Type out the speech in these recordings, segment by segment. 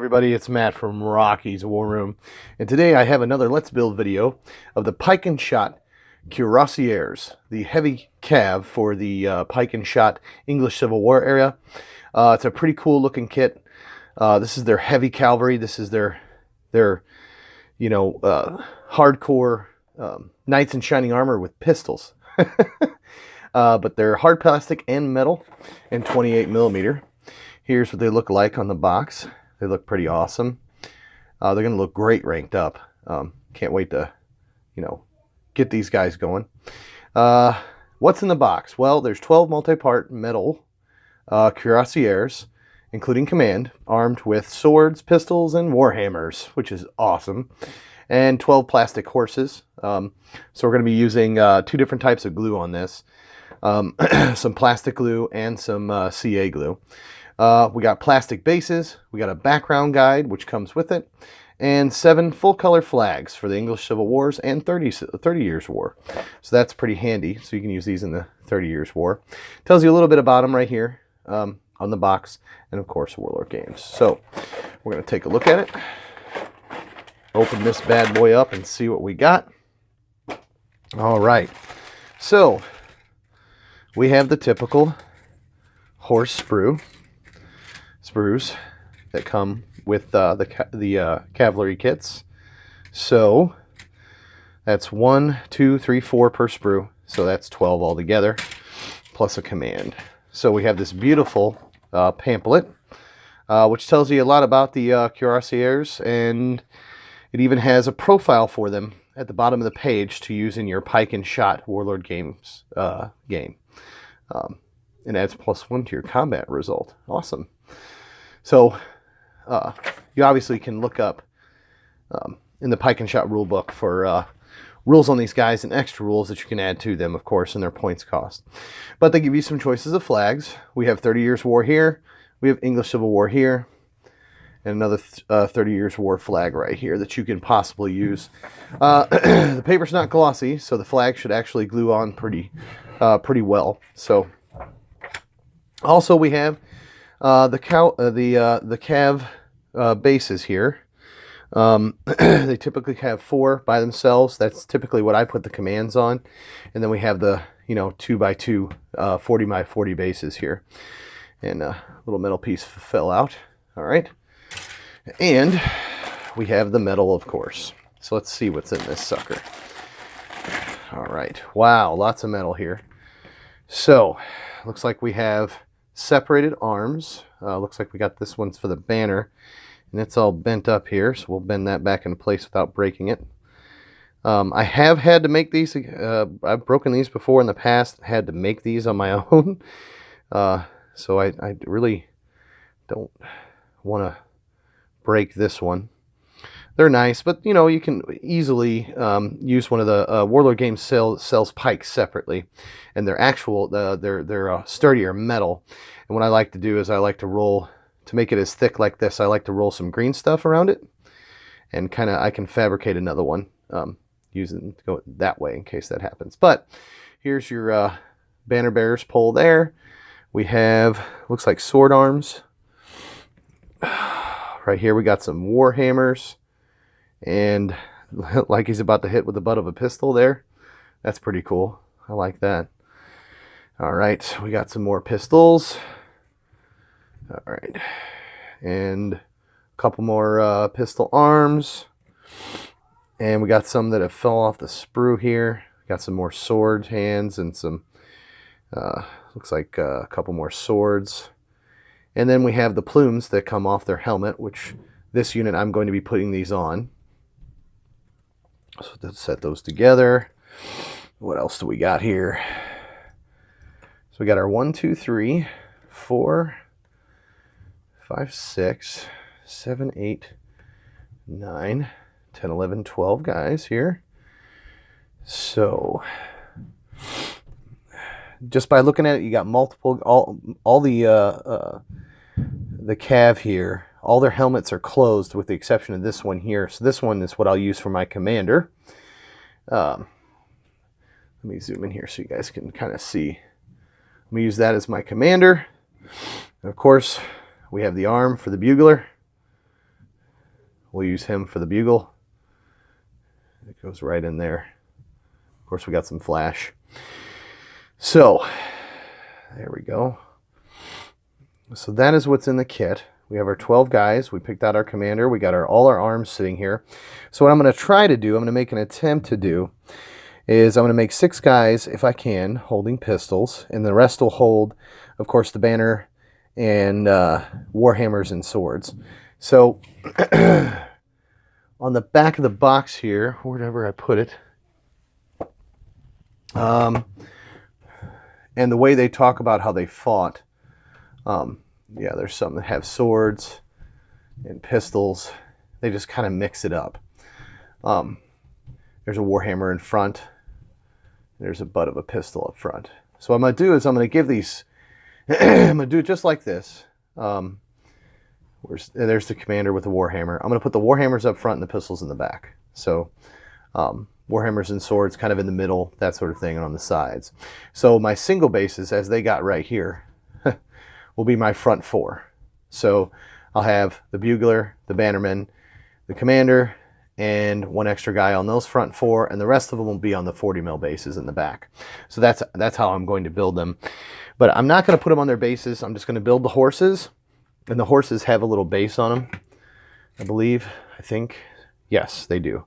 everybody, it's Matt from Rocky's War Room, and today I have another Let's Build video of the Pike and Shotte Cuirassiers, the heavy cav for the Pike and Shotte English Civil War era. It's a pretty cool looking kit. This is their heavy cavalry. This is their hardcore knights in shining armor with pistols. But they're hard plastic and metal and 28 millimeter. Here's what they look like on the box. They look pretty awesome. They're going to look great ranked up. Can't wait to, get these guys going. What's in the box? Well, there's 12 multi-part metal cuirassiers, including command, armed with swords, pistols, and warhammers, which is awesome. And 12 plastic horses. So we're going to be using 2 different types of glue on this. Some plastic glue and some CA glue. We got plastic bases, we got a background guide which comes with it, and 7 full color flags for the English Civil Wars and 30 Years War. So that's pretty handy, so you can use these in the 30 Years War. Tells you a little bit about them right here on the box, and of course Warlord Games. So we're going to take a look at it, open this bad boy up and see what we got. Alright, so we have the typical horse sprues that come with the cavalry kits. So that's 1, 2, 3, 4 per sprue. So that's 12 altogether, plus a command. So we have this beautiful pamphlet, which tells you a lot about the cuirassiers, and it even has a profile for them at the bottom of the page to use in your Pike and Shotte Warlord Games game. And adds +1 to your combat result. Awesome. So you obviously can look up in the Pike and Shotte rulebook for rules on these guys and extra rules that you can add to them, of course, and their points cost. But they give you some choices of flags. We have 30 Years War here. We have English Civil War here. And another 30 Years War flag right here that you can possibly use. The paper's not glossy, so the flag should actually glue on pretty well. So also we have the cav bases here. They typically have 4 by themselves. That's typically what I put the commands on. And then we have the 2x2 40 by 40 bases here. And a little metal piece fell out. All right. And we have the metal, of course. So let's see what's in this sucker. All right. Wow, lots of metal here. So looks like we have separated arms. Looks like we got this one's for the banner, and it's all bent up here, so we'll bend that back into place without breaking it. I have had to make these. I've broken these before in the past. Had to make these on my own. So I really don't want to break this one. They're nice, but you can easily use one of the Warlord Games sells pikes separately, and they're actual they're sturdier metal. And what I like to do is I like to roll, to make it as thick like this, I like to roll some green stuff around it, and I can fabricate another one using go that way in case that happens. But here's your banner bearers pole there. We have, looks like sword arms. Right here we got some war hammers. And like he's about to hit with the butt of a pistol there. That's pretty cool. I like that. All right, we got some more pistols. All right, and a couple more pistol arms. And we got some that have fell off the sprue here. Got some more sword hands and some, looks like a couple more swords. And then we have the plumes that come off their helmet, which this unit I'm going to be putting these on. So let's set those together. What else do we got here? So we got our 1, 2, 3, 4, 5, 6, 7, 8, 9, 10, 11, 12 guys here. So just by looking at it, you got multiple, all the cav here. All their helmets are closed with the exception of this one here. So this one is what I'll use for my commander. Let me zoom in here so you guys can kind of see. I'm going to use that as my commander. And of course, we have the arm for the bugler. we'll use him for the bugle. It goes right in there. Of course, we got some flash. So there we go. So that is what's in the kit. We have our 12 guys. We picked out our commander. We got all our arms sitting here. So what I'm going to try to do, I'm going to make an attempt to do, is I'm going to make 6 guys, if I can, holding pistols. And the rest will hold, of course, the banner and warhammers and swords. So on the back of the box here, wherever I put it, and the way they talk about how they fought, yeah, there's some that have swords and pistols. They just kind of mix it up. There's a warhammer in front. There's a butt of a pistol up front. So what I'm going to do is I'm going to give these, I'm going to do it just like this. There's the commander with the warhammer. I'm going to put the warhammers up front and the pistols in the back. So warhammers and swords kind of in the middle, that sort of thing, and on the sides. So my single bases, as they got right here, will be my front 4. So I'll have the bugler, the bannerman, the commander, and 1 extra guy on those front 4, and the rest of them will be on the 40 mil bases in the back. So that's how I'm going to build them. But I'm not going to put them on their bases. I'm just going to build the horses, and the horses have a little base on them, I believe. I think. Yes, they do.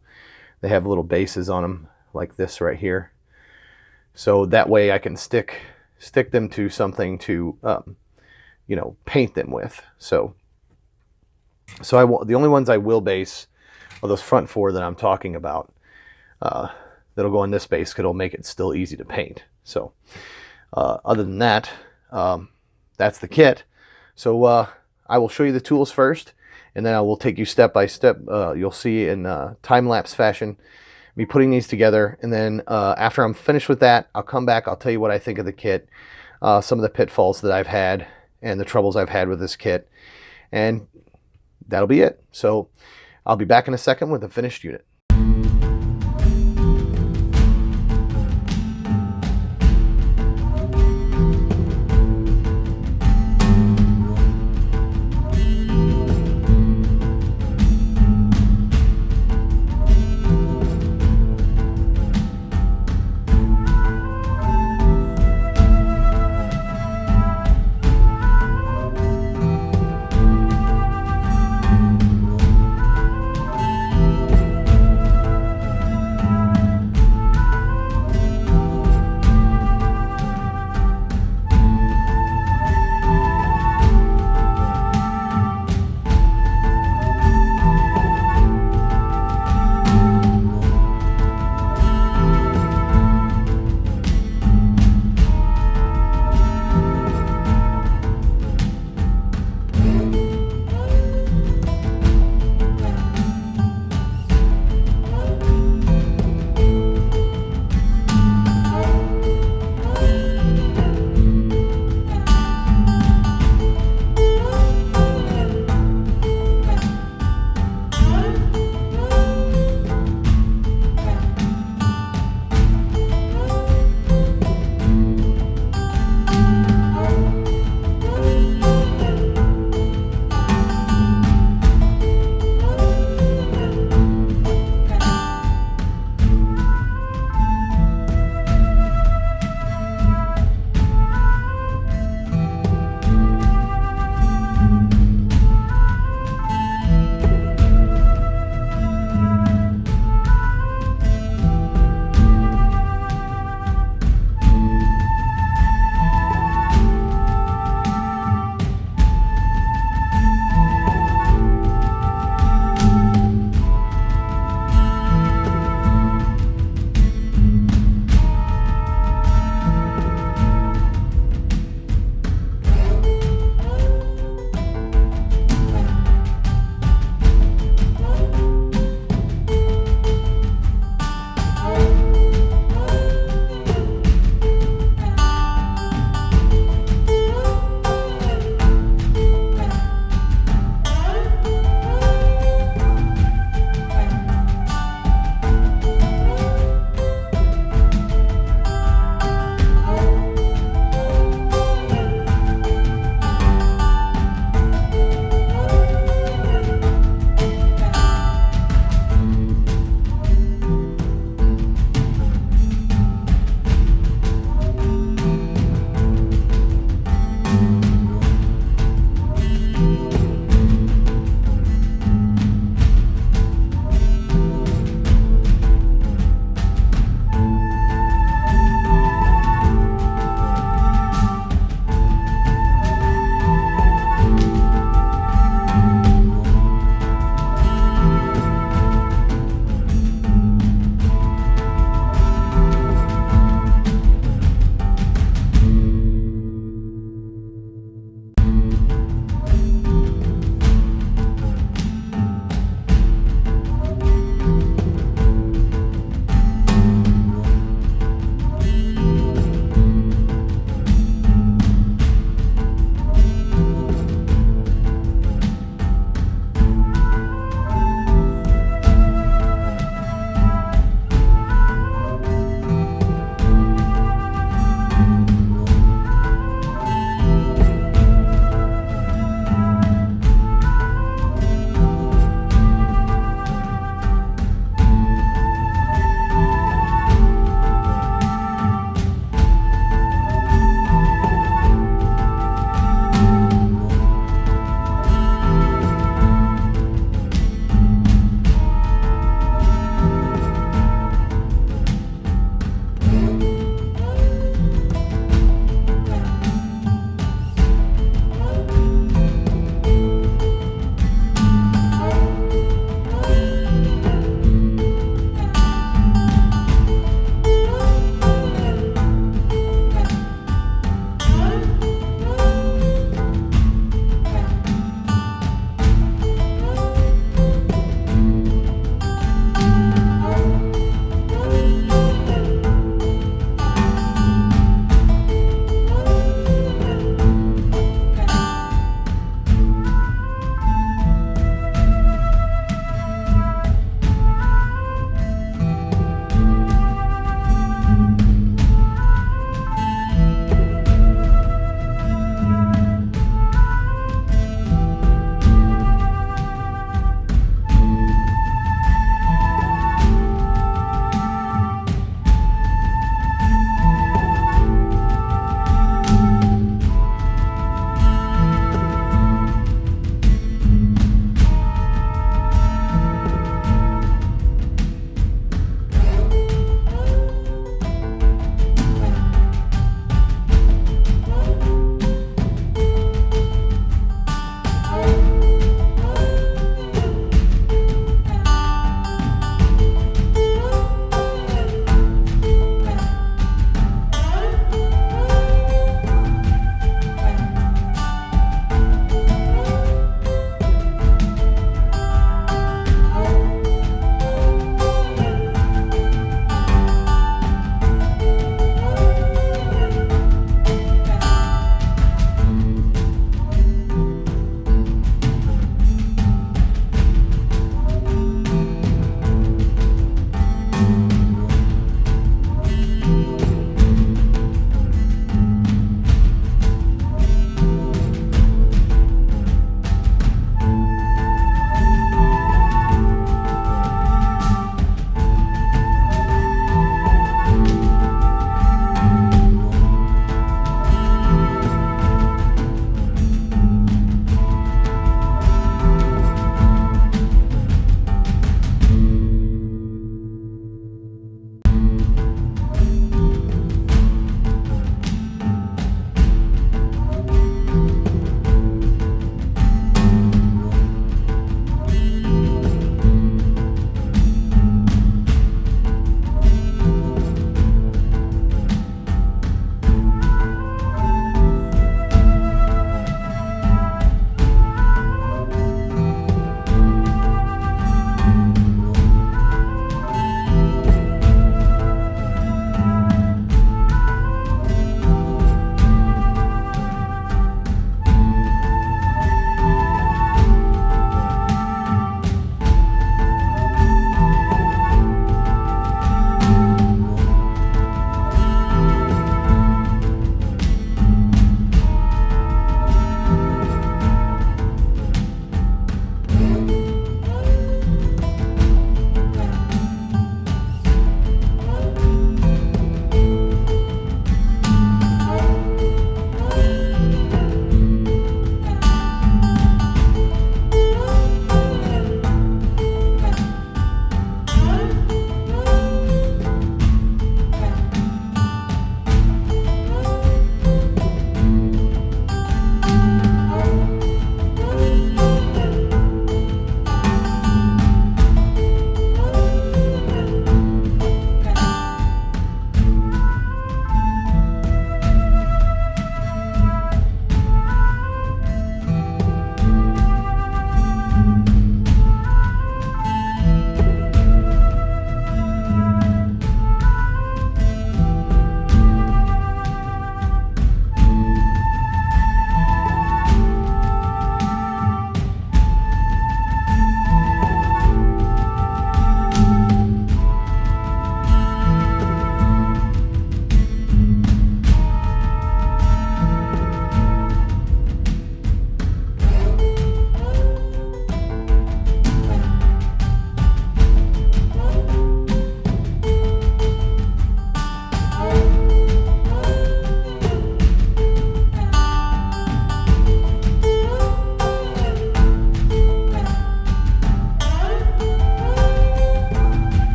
They have little bases on them like this right here. So that way I can stick them to something to you know, paint them with. So the only ones I will base are those front 4 that I'm talking about. That'll go on this base because it'll make it still easy to paint. So other than that, that's the kit. So I will show you the tools first, and then I will take you step by step. You'll see in time-lapse fashion me putting these together, and then after I'm finished with that, I'll come back. I'll tell you what I think of the kit, some of the pitfalls that I've had, and the troubles I've had with this kit, and that'll be it. So I'll be back in a second with the finished unit.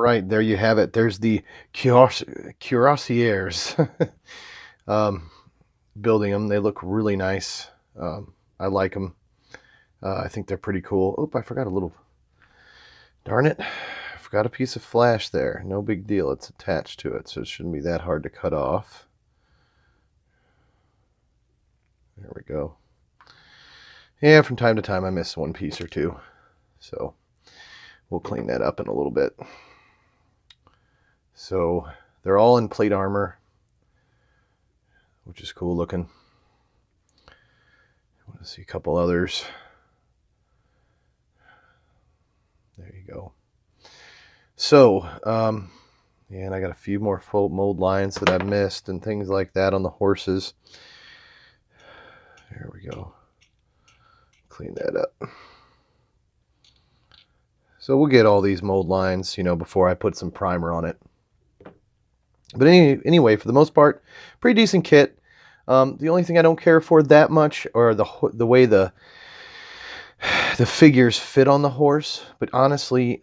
right, there you have it. There's the Cuirassiers. Building them. They look really nice. I like them. I think they're pretty cool. Oop, I forgot a little. Darn it. I forgot a piece of flash there. No big deal. It's attached to it, so it shouldn't be that hard to cut off. There we go. Yeah, from time to time I miss one piece or two. So we'll clean that up in a little bit. So they're all in plate armor, which is cool looking. I want to see a couple others. There you go. So, yeah, and I got a few more full mold lines that I missed and things like that on the horses. There we go. Clean that up. So we'll get all these mold lines, you know, before I put some primer on it. But anyway, for the most part, pretty decent kit. The only thing I don't care for that much are the way the figures fit on the horse. But honestly,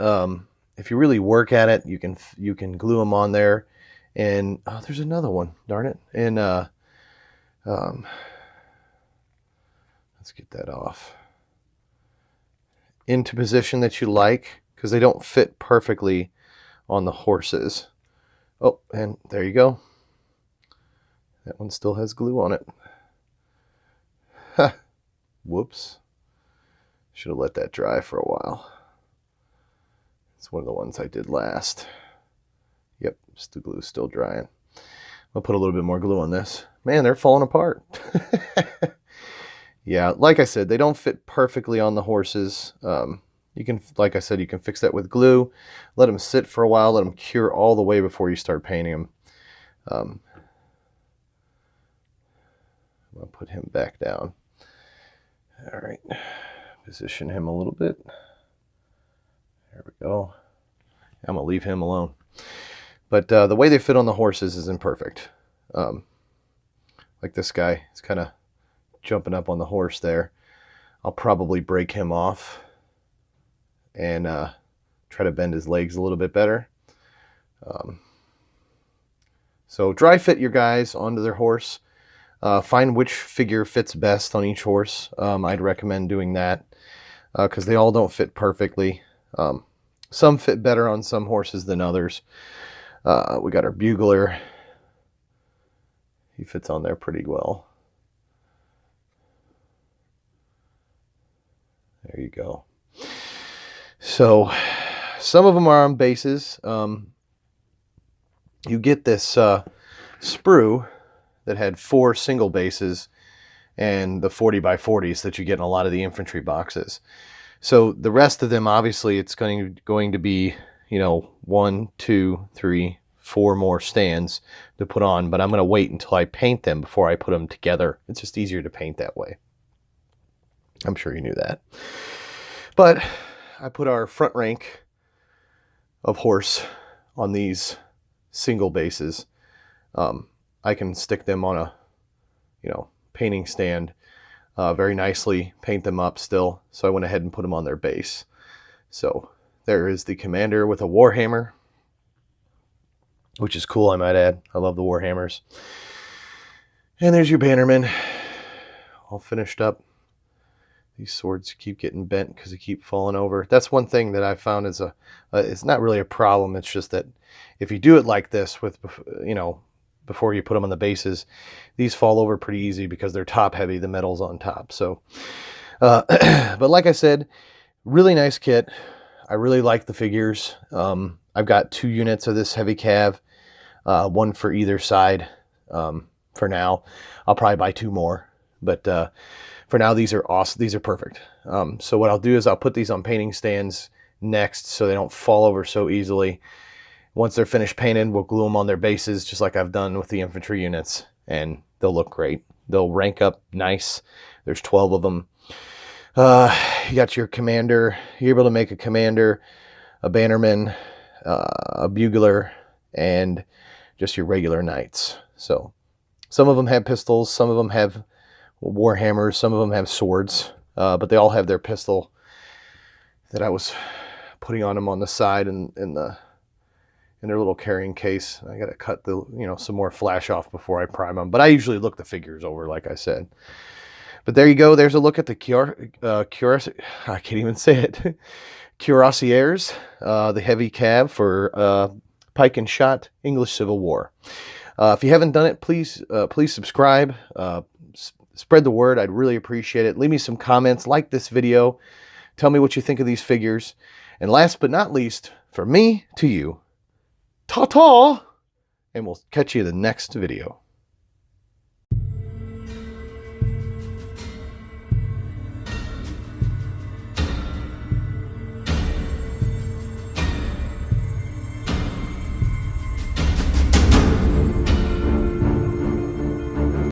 if you really work at it, you can glue them on there. And oh, there's another one. Darn it! And let's get that off into position that you like, because they don't fit perfectly on the horses. Oh, and there you go. That one still has glue on it. Ha! Whoops. Should have let that dry for a while. It's one of the ones I did last. Yep, just the glue's still drying. I'll put a little bit more glue on this. Man, they're falling apart. Yeah, like I said, they don't fit perfectly on the horses. You can, like I said, you can fix that with glue. Let them sit for a while. Let them cure all the way before you start painting them. I'm going to put him back down. All right. Position him a little bit. There we go. I'm going to leave him alone. But the way they fit on the horses isn't perfect. Like this guy, he's kind of jumping up on the horse there. I'll probably break him off and try to bend his legs a little bit better. So dry fit your guys onto their horse. Find which figure fits best on each horse. I'd recommend doing that because they all don't fit perfectly. Some fit better on some horses than others. We got our bugler. He fits on there pretty well. There you go. So some of them are on bases. You get this sprue that had 4 single bases and the 40x40s that you get in a lot of the infantry boxes. So the rest of them, obviously, it's going to be, you know, 1, 2, 3, 4 more stands to put on, but I'm going to wait until I paint them before I put them together. It's just easier to paint that way. I'm sure you knew that. But I put our front rank of horse on these single bases. I can stick them on a, you know, painting stand very nicely, paint them up still. So I went ahead and put them on their base. So there is the commander with a warhammer, which is cool, I might add. I love the warhammers. And there's your bannerman, all finished up. These swords keep getting bent because they keep falling over. That's one thing that I found is it's not really a problem. It's just that if you do it like this with, you know, before you put them on the bases, these fall over pretty easy because they're top heavy. The metal's on top. So, but like I said, really nice kit. I really like the figures. I've got 2 units of this heavy cav, one for either side. For now, I'll probably buy 2 more, but for now, these are awesome. These are perfect. So what I'll do is I'll put these on painting stands next so they don't fall over so easily. Once they're finished painted, we'll glue them on their bases just like I've done with the infantry units, and they'll look great. They'll rank up nice. There's 12 of them. You got your commander. You're able to make a commander, a bannerman, a bugler, and just your regular knights. So some of them have pistols, some of them have warhammers, some of them have swords, but they all have their pistol that I was putting on them on the side and the in their little carrying case. I got to cut the, some more flash off before I prime them. But I usually look the figures over, like I said. But there you go. There's a look at the Cuirassiers. I can't even say it. Cuirassiers, the heavy cav for Pike and Shotte English Civil War. If you haven't done it, please subscribe. Spread the word. I'd really appreciate it. Leave me some comments. Like this video. Tell me what you think of these figures. And last but not least, from me to you, ta-ta! And we'll catch you in the next video.